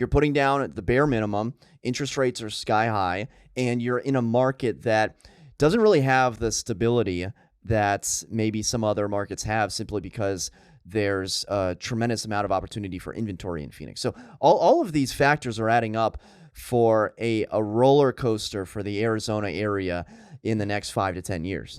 You're putting down the bare minimum. Interest rates are sky high, and you're in a market that doesn't really have the stability that maybe some other markets have, simply because there's a tremendous amount of opportunity for inventory in Phoenix. So all of these factors are adding up for a roller coaster for the Arizona area in the next 5 to 10 years.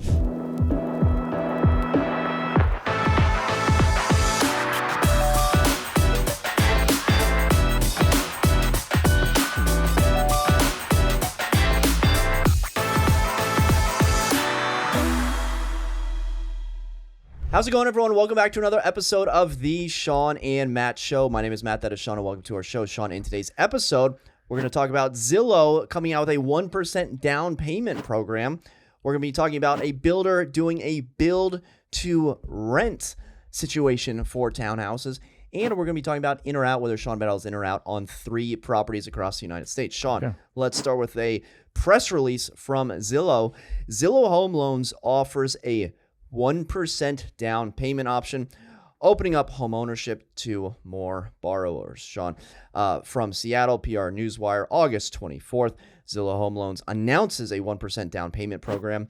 How's it going, everyone? Welcome back to another episode of the Shawn and Matt Show. My name is Matt, that is Shawn, and welcome to our show. Shawn, in today's episode, we're going to talk about Zillow coming out with a 1% down payment program. We're going to be talking about a builder doing a build-to-rent situation for townhouses. And we're going to be talking about in or out, whether Shawn Battle's in or out on 3 properties across the United States. Shawn, Let's start with a press release from Zillow. Zillow Home Loans offers a 1% down payment option, opening up homeownership to more borrowers. Shawn, from Seattle, PR Newswire, August 24th, Zillow Home Loans announces a 1% down payment program.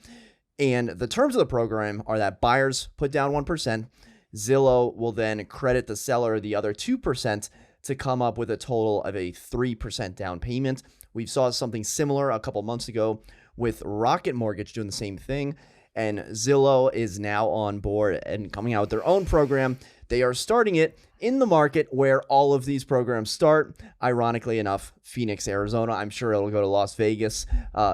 And the terms of the program are that buyers put down 1%. Zillow will then credit the seller the other 2% to come up with a total of a 3% down payment. We saw something similar a couple months ago with Rocket Mortgage doing the same thing. And Zillow is now on board and coming out with their own program. They are starting it in the market where all of these programs start. Ironically enough, Phoenix, Arizona. I'm sure it'll go to Las Vegas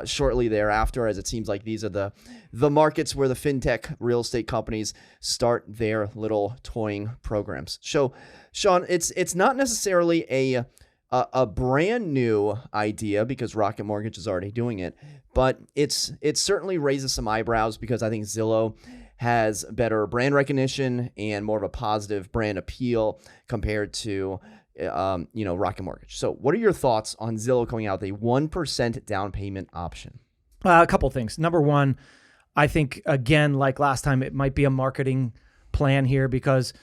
shortly thereafter, as it seems like these are the markets where the fintech real estate companies start their little toying programs. So, Shawn, it's not necessarily a brand new idea, because Rocket Mortgage is already doing it, but it certainly raises some eyebrows, because I think Zillow has better brand recognition and more of a positive brand appeal compared to Rocket Mortgage. So what are your thoughts on Zillow coming out with a 1% down payment option? A couple things. Number one, I think, again, like last time, it might be a marketing plan here, because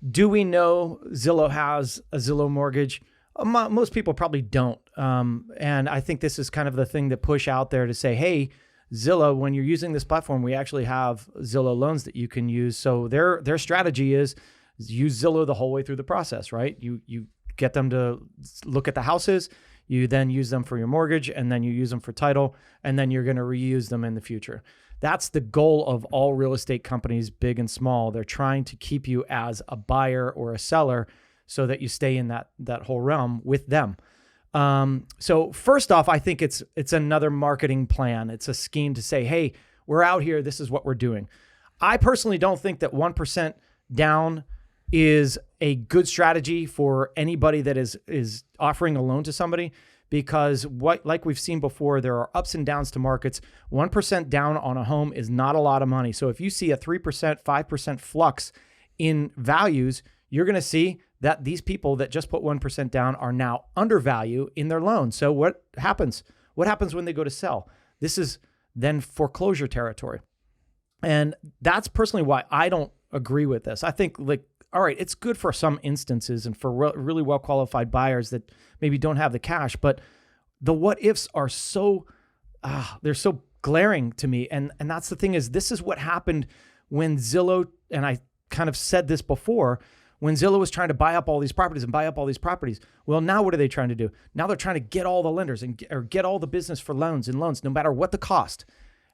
do we know Zillow has a Zillow Mortgage? Most people probably don't. And I think this is kind of the thing to push out there to say, hey, Zillow, when you're using this platform, we actually have Zillow loans that you can use. So their strategy is use Zillow the whole way through the process, right? You get them to look at the houses, you then use them for your mortgage, and then you use them for title, and then you're going to reuse them in the future. That's the goal of all real estate companies, big and small. They're trying to keep you as a buyer or a seller so that you stay in that whole realm with them. So first off, I think it's another marketing plan. It's a scheme to say, hey, we're out here. This is what we're doing. I personally don't think that 1% down is a good strategy for anybody that is offering a loan to somebody, because like we've seen before, there are ups and downs to markets. 1% down on a home is not a lot of money. So if you see a 3%, 5% flux in values, you're going to see that these people that just put 1% down are now undervalued in their loan. So what happens? What happens when they go to sell? This is then foreclosure territory. And that's personally why I don't agree with this. I think, all right, it's good for some instances and for really well-qualified buyers that maybe don't have the cash, but the what ifs are so, they're so glaring to me. And that's the thing, is this is what happened when Zillow, and I kind of said this before, when Zillow was trying to buy up all these properties. Well, now what are they trying to do? Now they're trying to get all the lenders or get all the business for loans, no matter what the cost.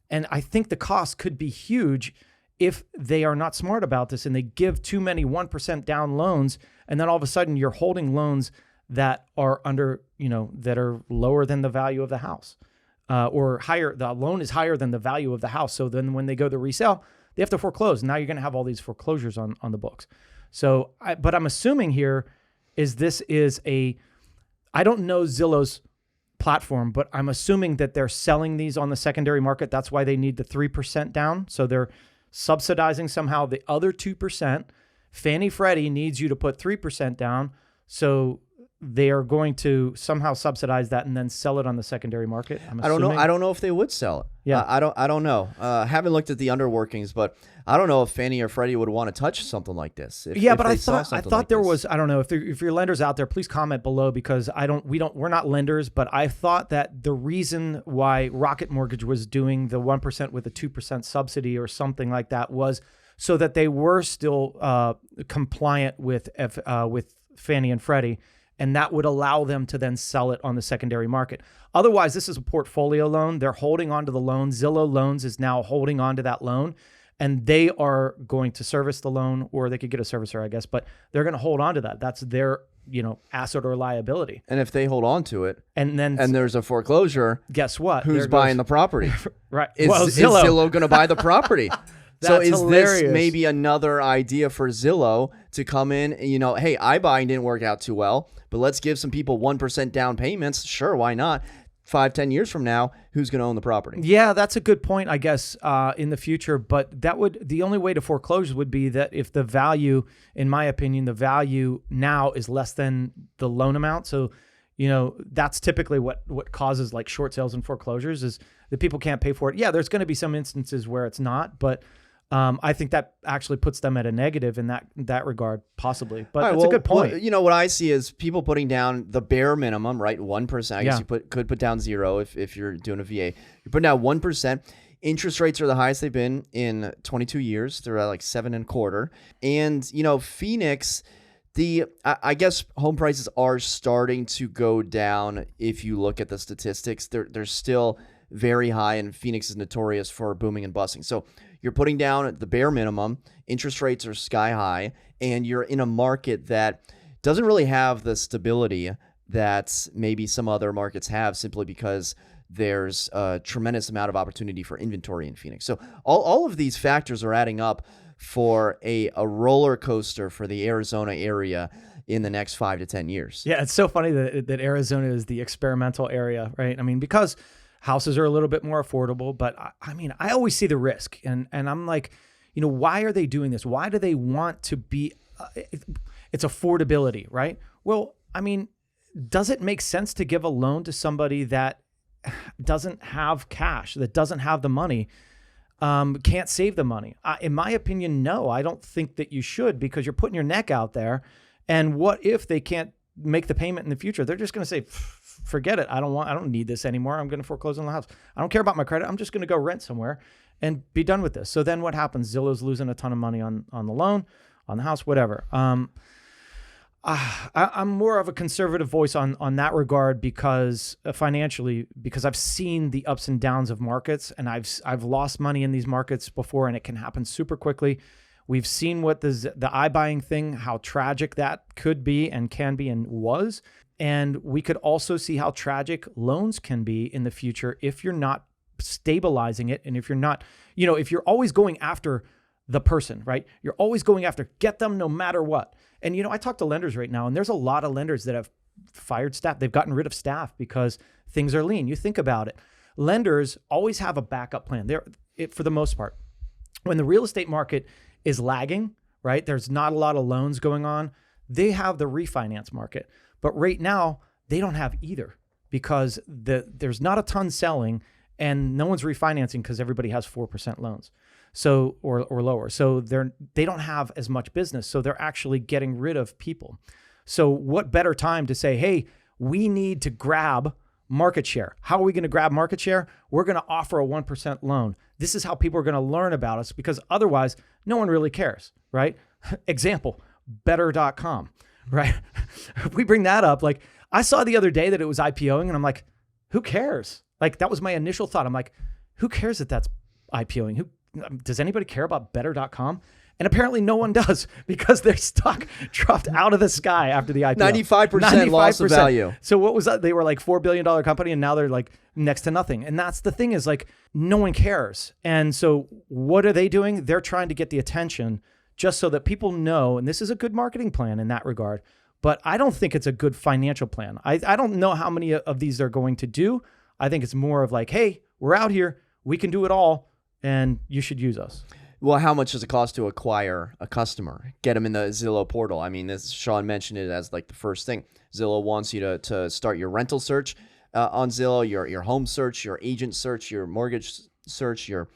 And I think the cost could be huge if they are not smart about this and they give too many 1% down loans. And then all of a sudden you're holding loans that are that are lower than the value of the house, or higher. The loan is higher than the value of the house. So then when they go to resell, they have to foreclose. Now you're going to have all these foreclosures on the books. So, but I'm assuming here I don't know Zillow's platform, but I'm assuming that they're selling these on the secondary market. That's why they need the 3% down. So they're subsidizing somehow the other 2%. Fannie Freddie needs you to put 3% down. So they are going to somehow subsidize that and then sell it on the secondary market. I don't know. I don't know if they would sell it. Yeah. I don't know. Haven't looked at the underworkings, but I don't know if Fannie or Freddie would want to touch something like this. But I thought there was, I don't know, if your lenders out there, please comment below, because we're not lenders, but I thought that the reason why Rocket Mortgage was doing the 1% with a 2% subsidy or something like that was so that they were still compliant with Fannie and Freddie, and that would allow them to then sell it on the secondary market. Otherwise, this is a portfolio loan. They're holding on to the loan. Zillow Loans is now holding on to that loan, and they are going to service the loan, or they could get a servicer, I guess, but they're going to hold on to that. That's their, asset or liability. And if they hold on to it, and there's a foreclosure, guess what? Who's buying the property? Right. Is Zillow going to buy the property? So is hilarious. This maybe another idea for Zillow to come in? Hey, iBuying didn't work out too well, but let's give some people 1% down payments. Sure, why not? 5-10 years from now, who's going to own the property? Yeah, that's a good point, I guess, in the future. But the only way to foreclose would be that if the value, in my opinion, the value now is less than the loan amount. So, that's typically what causes like short sales and foreclosures, is that people can't pay for it. Yeah, there's going to be some instances where it's not, but I think that actually puts them at a negative in that regard, possibly. But that's a good point. What I see is people putting down the bare minimum, right? 1%. I guess you could put down 0 if you're doing a VA. You put down 1%. Interest rates are the highest they've been in 22 years. They're at like 7.25. And Phoenix, I guess home prices are starting to go down. If you look at the statistics, they're still very high, and Phoenix is notorious for booming and busting. So you're putting down the bare minimum, interest rates are sky high, and you're in a market that doesn't really have the stability that maybe some other markets have, simply because there's a tremendous amount of opportunity for inventory in Phoenix. So all of these factors are adding up for a roller coaster for the Arizona area in the next 5 to 10 years. Yeah, it's so funny that Arizona is the experimental area, right? I mean, because houses are a little bit more affordable, but I always see the risk, and I'm like, why are they doing this? Why do they want to be? It's affordability, right? Well, does it make sense to give a loan to somebody that doesn't have cash, that doesn't have the money, can't save the money? In my opinion, no, I don't think that you should, because you're putting your neck out there. And what if they can't make the payment in the future? They're just going to say, forget it. I don't need this anymore. I'm going to foreclose on the house. I don't care about my credit. I'm just going to go rent somewhere and be done with this. So then what happens? Zillow's losing a ton of money on the loan, on the house, whatever. I'm more of a conservative voice on that regard, because financially, because I've seen the ups and downs of markets, and I've lost money in these markets before, and it can happen super quickly. We've seen what the iBuying thing, how tragic that could be and can be and was. And we could also see how tragic loans can be in the future if you're not stabilizing it. And if you're not, if you're always going after the person, right? You're always going after, get them no matter what. And, I talk to lenders right now, and there's a lot of lenders that have fired staff. They've gotten rid of staff because things are lean. You think about it. Lenders always have a backup plan. For the most part, when the real estate market is lagging, right? There's not a lot of loans going on. They have the refinance market. But right now, they don't have either, because there's not a ton selling, and no one's refinancing because everybody has 4% loans, so or lower. So they don't have as much business. So they're actually getting rid of people. So what better time to say, hey, we need to grab market share. How are we going to grab market share? We're going to offer a 1% loan. This is how people are going to learn about us, because otherwise no one really cares, right? Example, better.com. Right. If we bring that up, like I saw the other day that it was IPOing, and I'm like, who cares? Like, that was my initial thought. I'm like, who cares that that's IPOing? Does anybody care about better.com? And apparently no one does, because their stock dropped out of the sky after the IPO. 95% loss of value. So what was that? They were like $4 billion company, and now they're like next to nothing. And that's the thing, is like, no one cares. And so what are they doing? They're trying to get the attention, just so that people know, and this is a good marketing plan in that regard, but I don't think it's a good financial plan. I don't know how many of these they're going to do. I think it's more of like, hey, we're out here, we can do it all, and you should use us. Well, how much does it cost to acquire a customer? Get them in the Zillow portal. I mean, this Shawn mentioned it as like the first thing. Zillow wants you to start your rental search on Zillow, your home search, your agent search, your mortgage search, your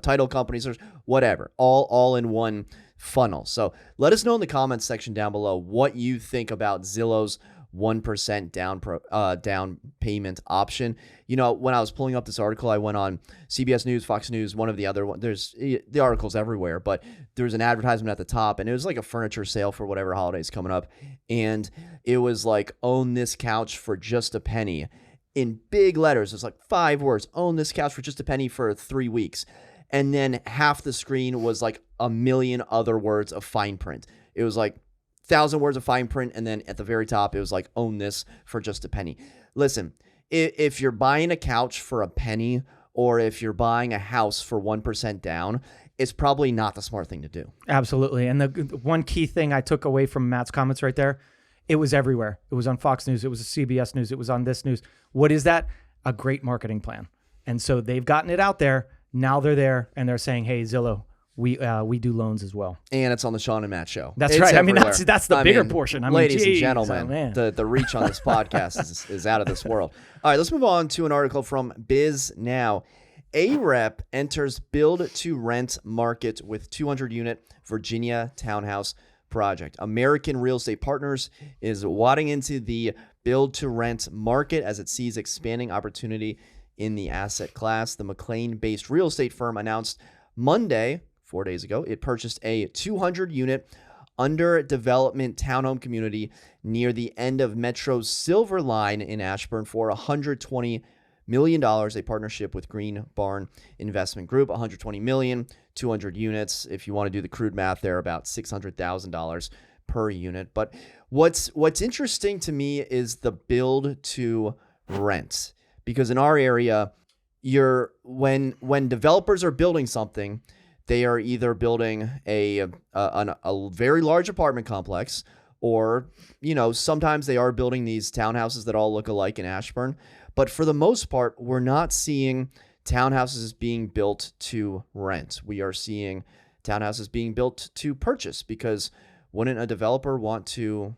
title company search, whatever, all in one funnel. So let us know in the comments section down below what you think about Zillow's 1% down payment option. When I was pulling up this article, I went on CBS News, Fox News, one of the other one. There's the articles everywhere, but there's an advertisement at the top, and it was like a furniture sale for whatever holidays coming up, and it was like, own this couch for just a penny, in big letters. It's like 5 words: own this couch for just a penny for 3 weeks. And then half the screen was like a million other words of fine print. It was like 1,000 words of fine print, and then at the very top, it was like, own this for just a penny. Listen, if you're buying a couch for a penny, or if you're buying a house for 1% down, it's probably not the smart thing to do. Absolutely. And the one key thing I took away from Matt's comments right there, it was everywhere. It was on Fox News. It was CBS News. It was on this news. What is that? A great marketing plan. And so they've gotten it out there. Now they're there, and they're saying, hey, Zillow, we do loans as well. And it's on the Shawn and Matt show. That's right. Everywhere. I mean, that's the bigger portion. Ladies and gentlemen, the reach on this podcast is out of this world. All right, let's move on to an article from Biz Now. AREP enters build to rent market with 200-unit Virginia townhouse project. American Real Estate Partners is wadding into the build to rent market as it sees expanding opportunity in the asset class. The McLean-based real estate firm announced Monday, 4 days ago, it purchased a 200-unit under development townhome community near the end of Metro's Silver Line in Ashburn for $120 million, a partnership with Green Barn Investment Group. $120 million, 200 units. If you want to do the crude math, they're about $600,000 per unit. But what's interesting to me is the build to rent. Because in our area, when developers are building something, they are either building a very large apartment complex, or sometimes they are building these townhouses that all look alike in Ashburn. But for the most part, we're not seeing townhouses being built to rent. We are seeing townhouses being built to purchase, because wouldn't a developer want to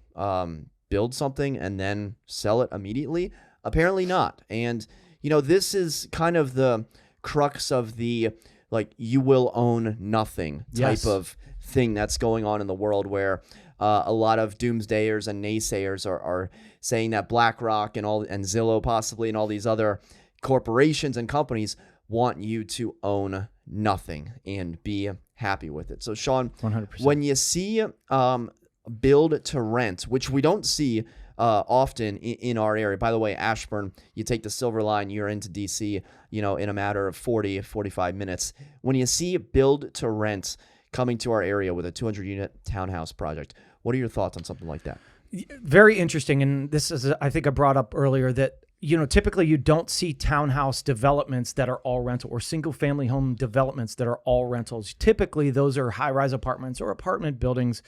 build something and then sell it immediately? Apparently not. And, this is kind of the crux of the, like, you will own nothing type of thing that's going on in the world, where a lot of doomsdayers and naysayers are saying that BlackRock and Zillow possibly and all these other corporations and companies want you to own nothing and be happy with it. So, Shawn, 100%. When you see build to rent, which we don't see often in our area. By the way, Ashburn, you take the Silver Line, you're into DC, in a matter of 45 minutes. When you see build to rent coming to our area with a 200-unit townhouse project, what are your thoughts on something like that? Very interesting. And this is, I think I brought up earlier that, typically you don't see townhouse developments that are all rental, or single family home developments that are all rentals. Typically those are high-rise apartments or apartment buildings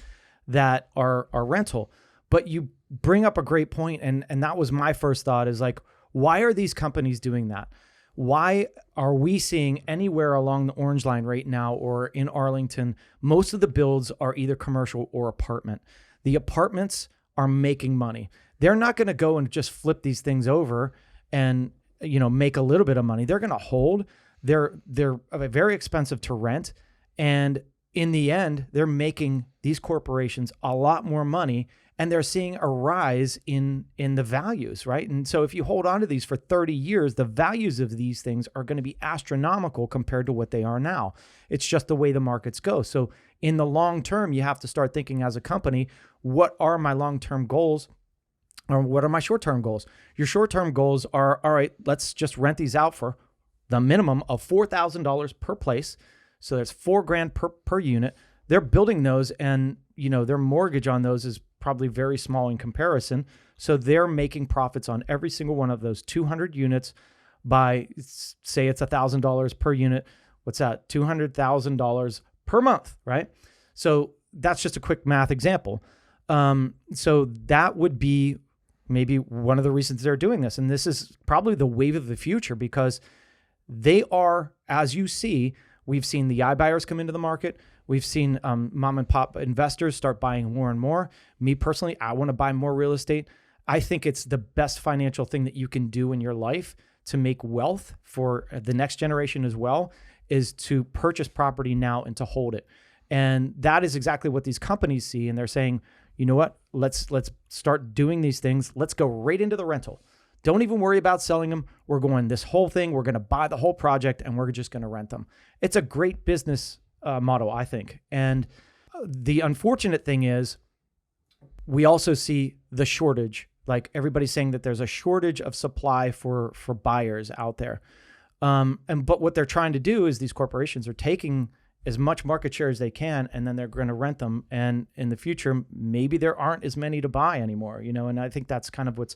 that are rental. But you bring up a great point, and that was my first thought, is like, why are these companies doing that? Why are we seeing anywhere along the Orange Line right now or in Arlington, most of the builds are either commercial or apartment? The apartments are making money. They're not going to go and just flip these things over and, make a little bit of money. They're going to hold. They're very expensive to rent. And in the end, they're making these corporations a lot more money, and they're seeing a rise in the values, right? And so if you hold on to these for 30 years, the values of these things are going to be astronomical compared to what they are now. It's just the way the markets go. So in the long term, you have to start thinking as a company, what are my long-term goals? Or what are my short-term goals? Your short-term goals are, all right, let's just rent these out for the minimum of $4,000 per place. So that's $4,000 per unit. They're building those, and their mortgage on those is probably very small in comparison. So they're making profits on every single one of those 200 units by, say it's $1,000 per unit. What's that? $200,000 per month, right? So that's just a quick math example. So that would be maybe one of the reasons they're doing this. And this is probably the wave of the future, because they are, as you see, We've seen the iBuyers come into the market. We've seen mom and pop investors start buying more and more. Me personally, I want to buy more real estate. I think it's the best financial thing that you can do in your life to make wealth for the next generation as well, is to purchase property now and to hold it. And that is exactly what these companies see. And they're saying, you know what, let's start doing these things. Let's go right into the rental. Don't even worry about selling them. We're going this whole thing. We're going to buy the whole project and we're just going to rent them. It's a great business model, I think. And the unfortunate thing is we also see the shortage. Like everybody's saying that there's a shortage of supply for buyers out there. But what they're trying to do is these corporations are taking as much market share as they can, and then they're going to rent them. And in the future, maybe there aren't as many to buy anymore, and I think that's kind of what's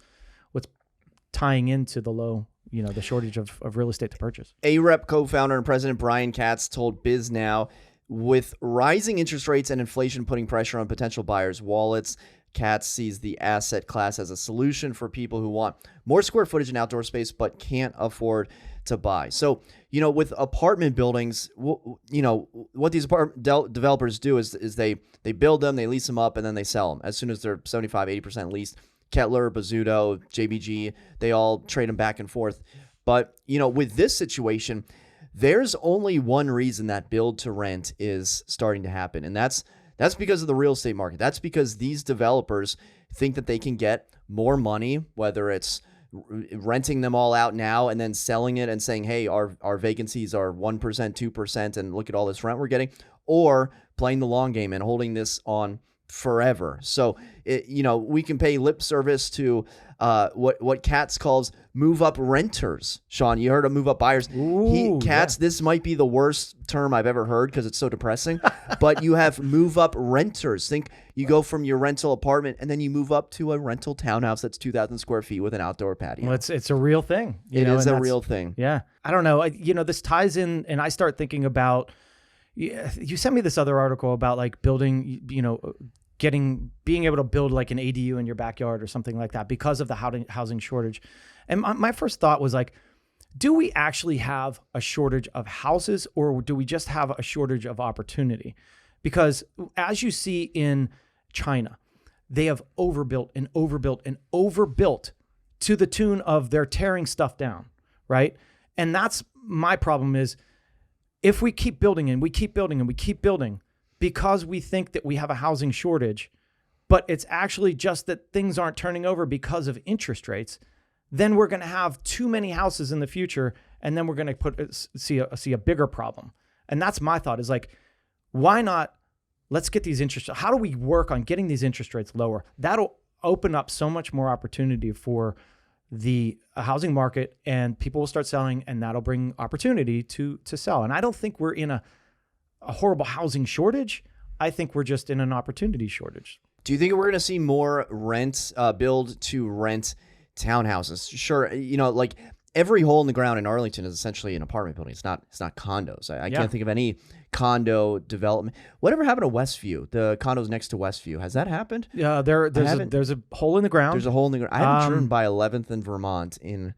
tying into the low, the shortage of real estate to purchase. AREP co-founder and president Brian Katz told BizNow, with rising interest rates and inflation putting pressure on potential buyers' wallets, Katz sees the asset class as a solution for people who want more square footage and outdoor space but can't afford to buy. So, with apartment buildings, what these apartment developers do is they build them, they lease them up, and then they sell them. As soon as they're 75, 80% leased, Kettler, Bozzuto, JBG, they all trade them back and forth. But, with this situation, there's only one reason that build to rent is starting to happen, and that's because of the real estate market. That's because these developers think that they can get more money, whether it's renting them all out now and then selling it and saying, hey, our vacancies are 1%, 2%, and look at all this rent we're getting, or playing the long game and holding this on forever. So, we can pay lip service to what Katz calls move up renters. Shawn, you heard of move up buyers. Katz, this might be the worst term I've ever heard because it's so depressing, but you have move up renters. Think you go from your rental apartment and then you move up to a rental townhouse that's 2,000 square feet with an outdoor patio. Well, it's a real thing. It is a real thing. Yeah. I don't know. This ties in, and I start thinking about, you sent me this other article about like building, being able to build like an ADU in your backyard or something like that because of the housing shortage. And my first thought was like, do we actually have a shortage of houses, or do we just have a shortage of opportunity? Because as you see in China, they have overbuilt and overbuilt and overbuilt to the tune of they're tearing stuff down, right? And that's my problem is if we keep building and we keep building and we keep building because we think that we have a housing shortage, but it's actually just that things aren't turning over because of interest rates, then we're going to have too many houses in the future, and then we're going to see a bigger problem. And that's my thought is like, why not? Let's get these interest. How do we work on getting these interest rates lower? That'll open up so much more opportunity for the housing market, and people will start selling, and that'll bring opportunity to sell. And I don't think we're in a horrible housing shortage. I think we're just in an opportunity shortage. Do you think we're going to see more build to rent townhouses? Sure. Like every hole in the ground in Arlington is essentially an apartment building. It's not condos. I can't think of any condo development. Whatever happened to Westview? The condos next to Westview. Has that happened? Yeah, there's a hole in the ground. There's a hole in the ground. I haven't driven by 11th and Vermont in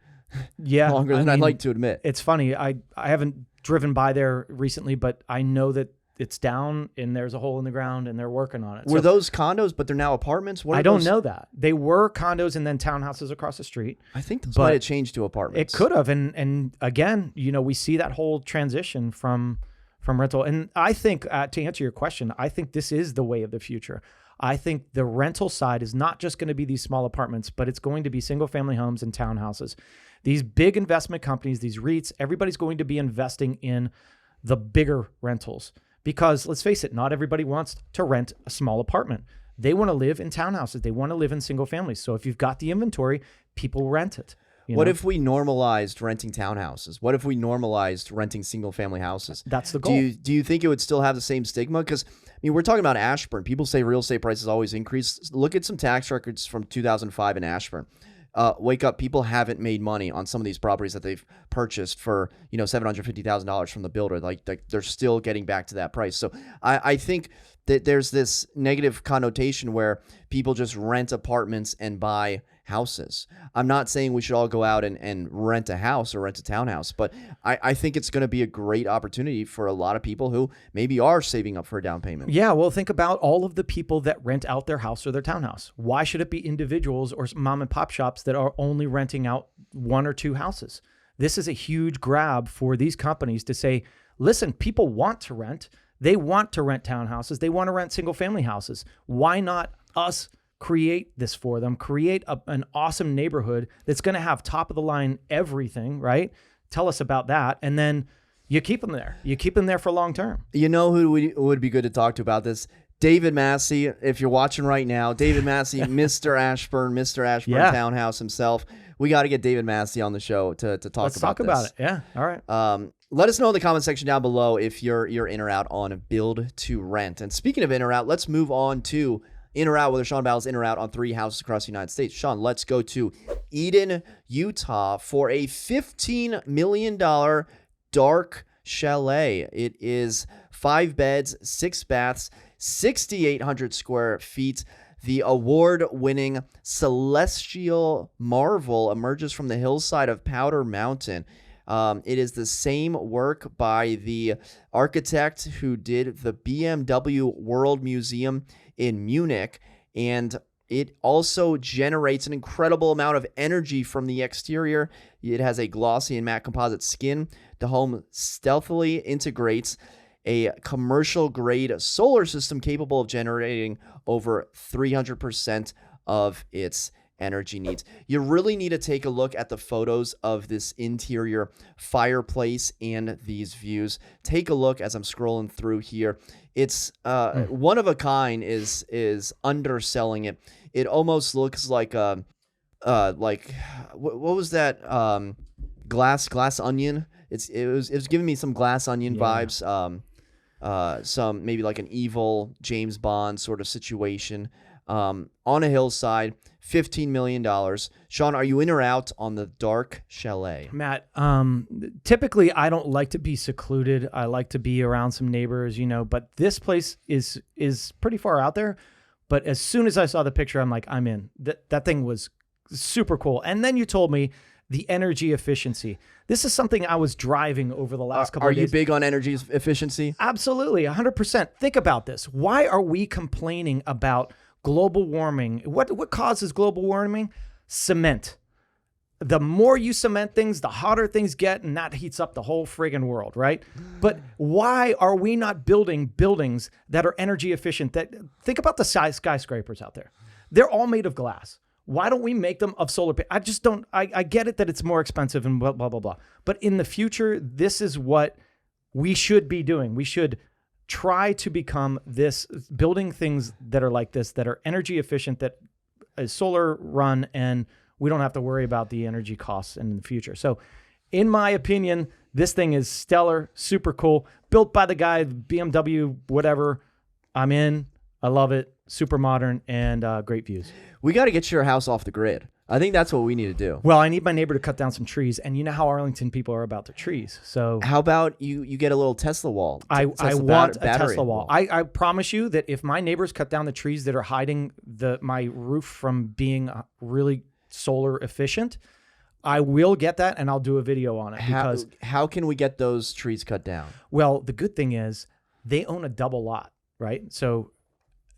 longer than I'd like to admit. It's funny. I haven't driven by there recently, but I know that it's down and there's a hole in the ground and they're working on it. Were those condos, but they're now apartments? I don't know that. They were condos and then townhouses across the street. I think those might have changed to apartments. It could have. And again, we see that whole transition from rental. And I think, to answer your question, I think this is the way of the future. I think the rental side is not just going to be these small apartments, but it's going to be single family homes and townhouses. These big investment companies, these REITs, everybody's going to be investing in the bigger rentals. Because let's face it, not everybody wants to rent a small apartment. They want to live in townhouses. They want to live in single families. So if you've got the inventory, people rent it. What if we normalized renting townhouses? What if we normalized renting single family houses? That's the goal. Do you think it would still have the same stigma? Because we're talking about Ashburn. People say real estate prices always increase. Look at some tax records from 2005 in Ashburn. Wake up, people haven't made money on some of these properties that they've purchased for, $750,000 from the builder. Like they're still getting back to that price. So I think there's this negative connotation where people just rent apartments and buy houses. I'm not saying we should all go out and rent a house or rent a townhouse, but I think it's going to be a great opportunity for a lot of people who maybe are saving up for a down payment. Yeah, well, think about all of the people that rent out their house or their townhouse. Why should it be individuals or mom and pop shops that are only renting out 1 or 2 houses? This is a huge grab for these companies to say, listen, people want to rent. They want to rent townhouses. They want to rent single family houses. Why not us create this for them, create an awesome neighborhood that's going to have top of the line everything, right? Tell us about that. And then you keep them there. You keep them there for long term. You know who would be good to talk to about this? David Massey, if you're watching right now. David Massey, Mr. Ashburn Townhouse himself. We got to get David Massey on the show to talk Let's about talk this. about it. Yeah. All right. Let us know in the comment section down below if you're in or out on build to rent. And speaking of in or out, let's move on to in or out, whether Shawn battles in or out on 3 houses across the United States. Shawn, let's go to Eden, Utah for a $15 million Dark Chalet. It is 5 beds, 6 baths, 6,800 square feet. The award-winning Celestial Marvel emerges from the hillside of Powder Mountain. It is the same work by the architect who did the BMW World Museum in Munich, and it also generates an incredible amount of energy from the exterior. It has a glossy and matte composite skin. The home stealthily integrates a commercial-grade solar system capable of generating over 300% of its energy needs. You really need to take a look at the photos of this interior fireplace and these views. Take a look as I'm scrolling through here. It's one of a kind is underselling it. It almost looks like what was that glass onion? It was giving me some glass onion vibes. Some maybe like an evil James Bond sort of situation. On a hillside, $15 million. Shawn, are you in or out on the Dark Chalet? Matt, typically I don't like to be secluded. I like to be around some neighbors, but this place is pretty far out there. But as soon as I saw the picture, I'm like, I'm in. That thing was super cool. And then you told me the energy efficiency. This is something I was driving over the last couple of days. Are you big on energy efficiency? Absolutely, 100%. Think about this. Why are we complaining about global warming? What causes global warming? Cement. The more you cement things, the hotter things get, and that heats up the whole friggin' world, right? But why are we not building buildings that are energy efficient? Think about the skyscrapers out there. They're all made of glass. Why don't we make them of solar panels? I just don't. I get it that it's more expensive and blah, blah, blah, blah. But in the future, this is what we should be doing. We should try to become this, building things that are like this, that are energy efficient, that is solar run, and we don't have to worry about the energy costs in the future. So in my opinion, this thing is stellar, super cool, built by the guy, BMW, whatever. I'm in. I love it. Super modern and great views. We got to get your house off the grid. I think that's what we need to do. Well, I need my neighbor to cut down some trees, and you know how Arlington people are about their trees. So how about you get a little Tesla wall? I want a Tesla wall. I promise you that if my neighbors cut down the trees that are hiding my roof from being really solar efficient, I will get that, and I'll do a video on it. Because how can we get those trees cut down? Well, the good thing is they own a double lot, right? So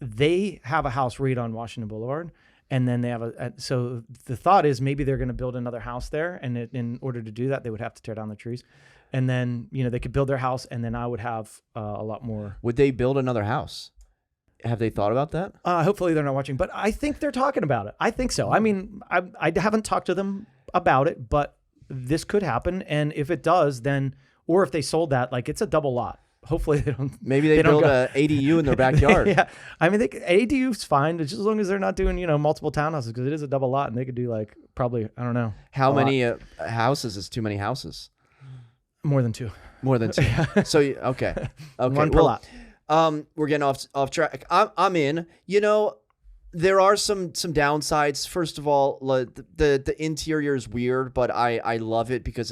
they have a house right on Washington Boulevard, and then they have so the thought is maybe they're going to build another house there, and in order to do that, they would have to tear down the trees, and then they could build their house, and then I would have a lot more. Would they build another house? Have they thought about that? Hopefully they're not watching, but I think they're talking about it. I think so. I mean, I haven't talked to them about it, but this could happen, and if it does, then or if they sold that, it's a double lot. Hopefully they don't. Maybe they build an ADU in their backyard. Yeah, I mean, ADU's fine just as long as they're not doing multiple townhouses, because it is a double lot, and they could do probably, I don't know. How many houses is too many houses? More than 2. More than 2. So okay, one per lot. We're getting off track. I'm in. There are some downsides. First of all, the interior is weird, but I love it because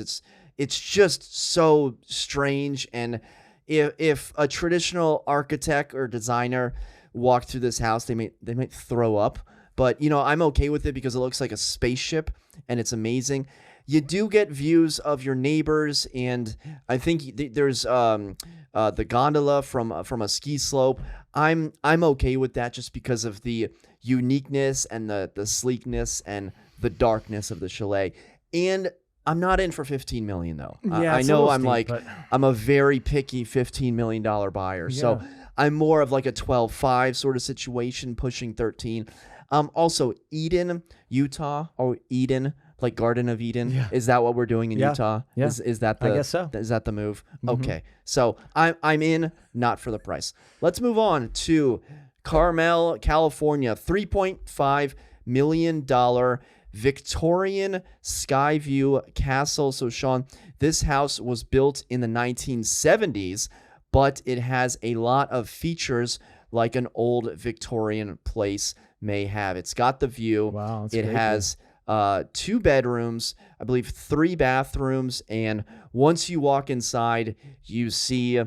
it's just so strange, and if a traditional architect or designer walked through this house, they might throw up. But, I'm okay with it because it looks like a spaceship and it's amazing. You do get views of your neighbors, and I think there's the gondola from a ski slope. I'm okay with that just because of the uniqueness and the sleekness and the darkness of the chalet. And I'm not in for $15 million though. Yeah, I know I'm steep, but... I'm a very picky $15 million buyer. Yeah. So I'm more of like a 12.5 sort of situation, pushing 13. Also Eden, Utah, or Eden, like Garden of Eden. Yeah. Is that what we're doing in Utah? Yeah. Is that the, I guess so. Is that the move? Mm-hmm. Okay. So I'm in, not for the price. Let's move on to Carmel, California, $3.5 million Victorian Skyview Castle. So Shawn, this house was built in the 1970s, but it has a lot of features like an old Victorian place may have. It's got the view. Wow, that's it great has 2 bedrooms, I believe 3 bathrooms, and once you walk inside, you see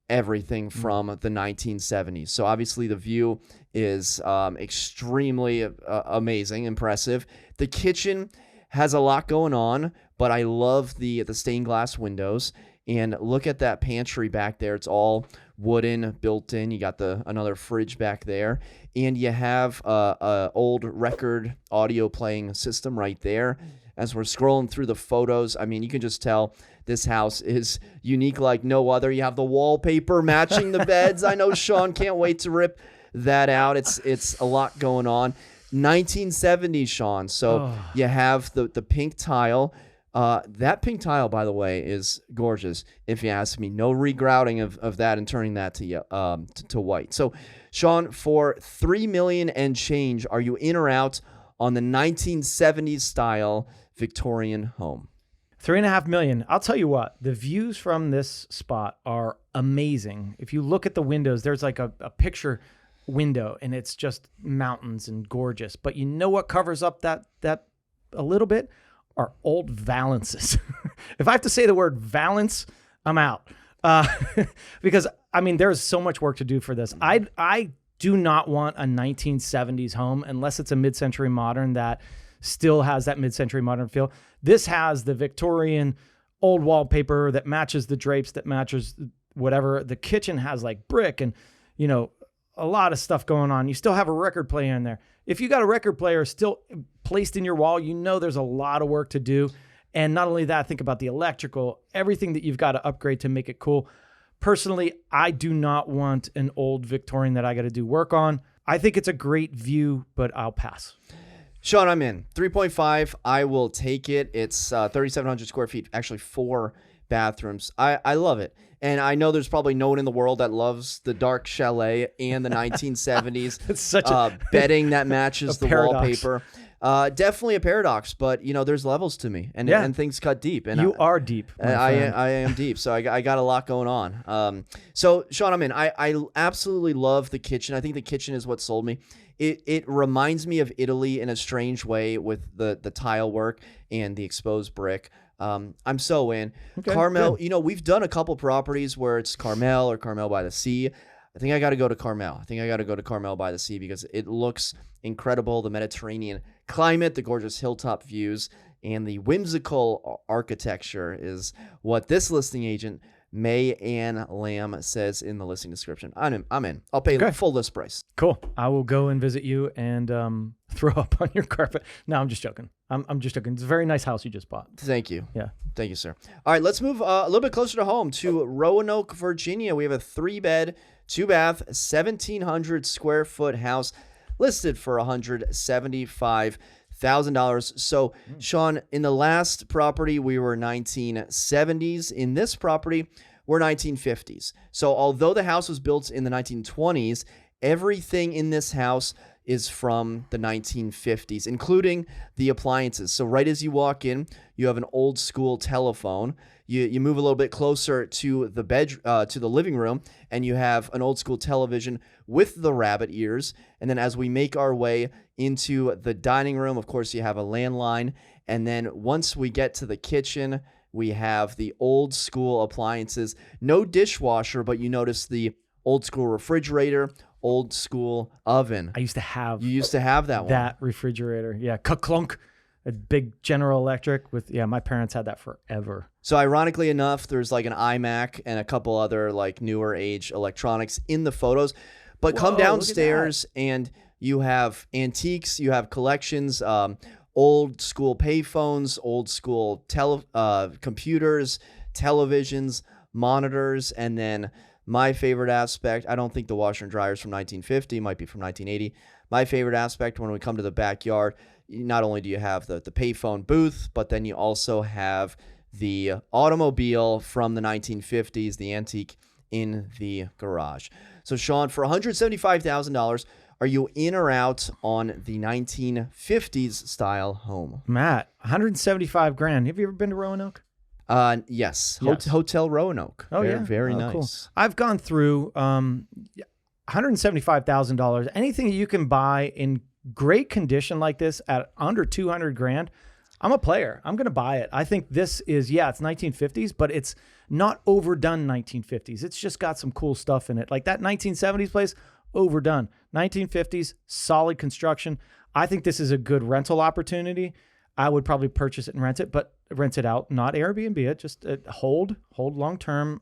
everything from the 1970s. So obviously the view is extremely amazing, impressive. The kitchen has a lot going on, but I love the stained glass windows. And look at that pantry back there. It's all wooden, built in. You got another fridge back there. And you have a old record audio playing system right there. As we're scrolling through the photos, I mean, you can just tell this house is unique like no other. You have the wallpaper matching the beds. I know Shawn can't wait to rip that out. It's a lot going on. 1970s, Shawn. So you have the pink tile. That pink tile, by the way, is gorgeous. If you ask me, no regrouting of that and turning that to white. So, Shawn, for $3 million and change, are you in or out on the 1970s style Victorian home? $3.5 million. I'll tell you what, the views from this spot are amazing. If you look at the windows, there's like a picture window, and it's just mountains and gorgeous. But you know what covers up that a little bit? Are old valances. If I have to say the word valance, I'm out. Because, I mean, there's so much work to do for this. I do not want a 1970s home unless it's a mid-century modern that still has that mid-century modern feel. This has the Victorian old wallpaper that matches the drapes, that matches whatever. The kitchen has like brick and, a lot of stuff going on. You still have a record player in there. If you got a record player still placed in your wall, there's a lot of work to do. And not only that, think about the electrical, everything that you've got to upgrade to make it cool. Personally, I do not want an old Victorian that I got to do work on. I think it's a great view, but I'll pass. Shawn, I'm in. 3.5, I will take it. It's 3,700 square feet, actually 4 bathrooms. I love it. And I know there's probably no one in the world that loves the Dark Chalet and the 1970s. It's such bedding that matches the paradox. wallpaper. Definitely a paradox, but there's levels to me, and things cut deep. And you are deep. I am deep, so I got a lot going on. So Shawn, I'm in. I absolutely love the kitchen. I think the kitchen is what sold me. It reminds me of Italy in a strange way with the tile work and the exposed brick. I'm so in. Okay, Carmel, good. We've done a couple properties where it's Carmel or Carmel by the Sea. I think I got to go to Carmel. I think I got to go to Carmel by the Sea because it looks incredible. The Mediterranean climate, the gorgeous hilltop views, and the whimsical architecture is what this listing agent, May Ann Lamb, says in the listing description. I'm in. I'll pay full list price. Cool. I will go and visit you and throw up on your carpet. No, I'm just joking. I'm just joking. It's a very nice house you just bought. Thank you. Yeah. Thank you, sir. All right, let's move a little bit closer to home to Roanoke, Virginia. We have a 3-bed, 2-bath, 1,700 square foot house listed for $175,000. So, Shawn, in the last property, we were 1970s. In this property, we're 1950s. So, although the house was built in the 1920s, everything in this house is from the 1950s, including the appliances. So right as you walk in, you have an old school telephone. You move a little bit closer to the to the living room, and you have an old school television with the rabbit ears. And then as we make our way into the dining room, of course, you have a landline. And then once we get to the kitchen, We have the old school appliances. No dishwasher, but you notice the old school refrigerator, old school oven. I used to have You used to have that one. that refrigerator. Yeah, ka-clunk. A big General Electric with, my parents had that forever. So ironically enough, there's like an iMac and a couple other like newer age electronics in the photos. But come downstairs and you have antiques, you have collections, old school payphones, old school computers, televisions, monitors, and then my favorite aspect, I don't think the washer and dryer is from 1950, might be from 1980. My favorite aspect when we come to the backyard, not only do you have the payphone booth, but then you also have the automobile from the 1950s, the antique in the garage. So Shawn, for $175,000, are you in or out on the 1950s style home? Matt, 175 grand. Have you ever been to Roanoke? Yes. Hotel Roanoke. Oh, Very nice. Cool. I've gone through $175,000. Anything you can buy in great condition like this at under 200 grand, I'm a player. I'm going to buy it. I think this is, it's 1950s, but it's not overdone 1950s. It's just got some cool stuff in it. Like that 1970s place, overdone. 1950s, solid construction. I think this is a good rental opportunity. I would probably purchase it and rent it out, not Airbnb it, just hold long-term,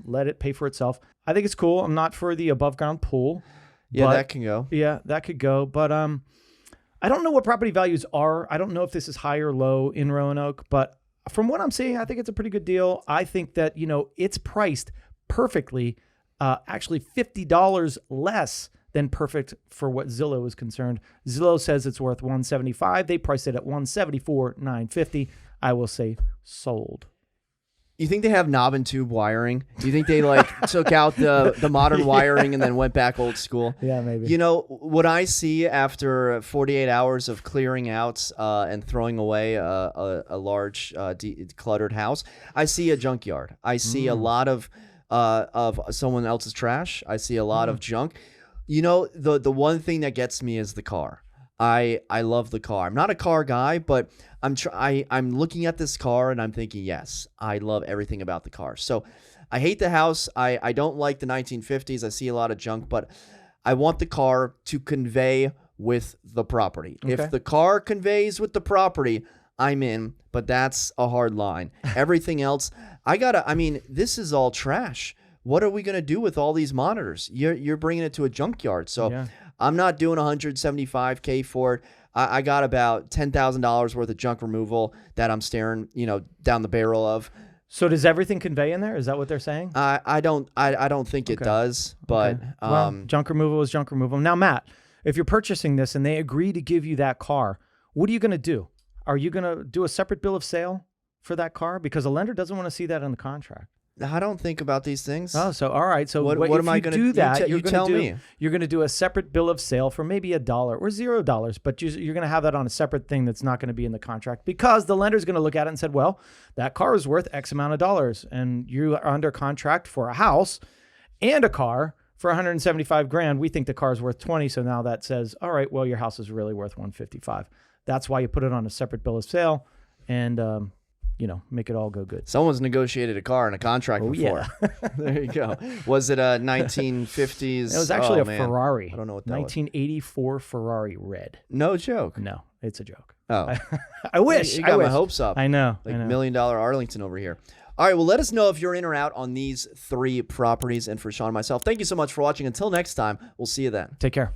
let it pay for itself. I think it's cool. I'm not for the above ground pool. Yeah, that can go. Yeah, that could go. But I don't know what property values are. I don't know if this is high or low in Roanoke, but from what I'm seeing, I think it's a pretty good deal. I think that, it's priced perfectly, actually $50 less than perfect for what Zillow is concerned. Zillow says it's worth $175. They priced it at $174,950. I will say sold. You think they have knob and tube wiring? Do you think they took out the modern wiring and then went back old school? Yeah, maybe. What I see after 48 hours of clearing out and throwing away a large cluttered house, I see a junkyard. I see a lot of someone else's trash. I see a lot of junk. The one thing that gets me is the car. I love the car. I'm not a car guy, but I'm looking at this car and I'm thinking, yes, I love everything about the car. So I hate the house. I don't like the 1950s. I see a lot of junk, but I want the car to convey with the property. Okay. If the car conveys with the property, I'm in, but that's a hard line. Everything else, this is all trash. What are we going to do with all these monitors? You're bringing it to a junkyard. So I'm not doing $175K for it. I got about $10,000 worth of junk removal that I'm staring, down the barrel of. So does everything convey in there? Is that what they're saying? I don't think it does, but junk removal is junk removal. Now, Matt, if you're purchasing this and they agree to give you that car, what are you going to do? Are you going to do a separate bill of sale for that car? Because a lender doesn't want to see that in the contract. I don't think about these things. Oh, so all right. So what am I going to do? That you're going to do a separate bill of sale for maybe $1 or $0, but you're going to have that on a separate thing that's not going to be in the contract because the lender's going to look at it and said, well, that car is worth X amount of dollars, and you are under contract for a house and a car for 175 grand. We think the car is worth 20, so now that says, all right, well, your house is really worth 155. That's why you put it on a separate bill of sale, and make it all go good. Someone's negotiated a car and a contract before. Yeah. There you go. Was it a 1950s? It was actually a Ferrari. I don't know what that 1984 was. Ferrari red. No joke. No, it's a joke. Oh. I wish. You got my hopes up. I know. $1 million Arlington over here. All right, well, let us know if you're in or out on these 3 properties. And for Shawn and myself, thank you so much for watching. Until next time, we'll see you then. Take care.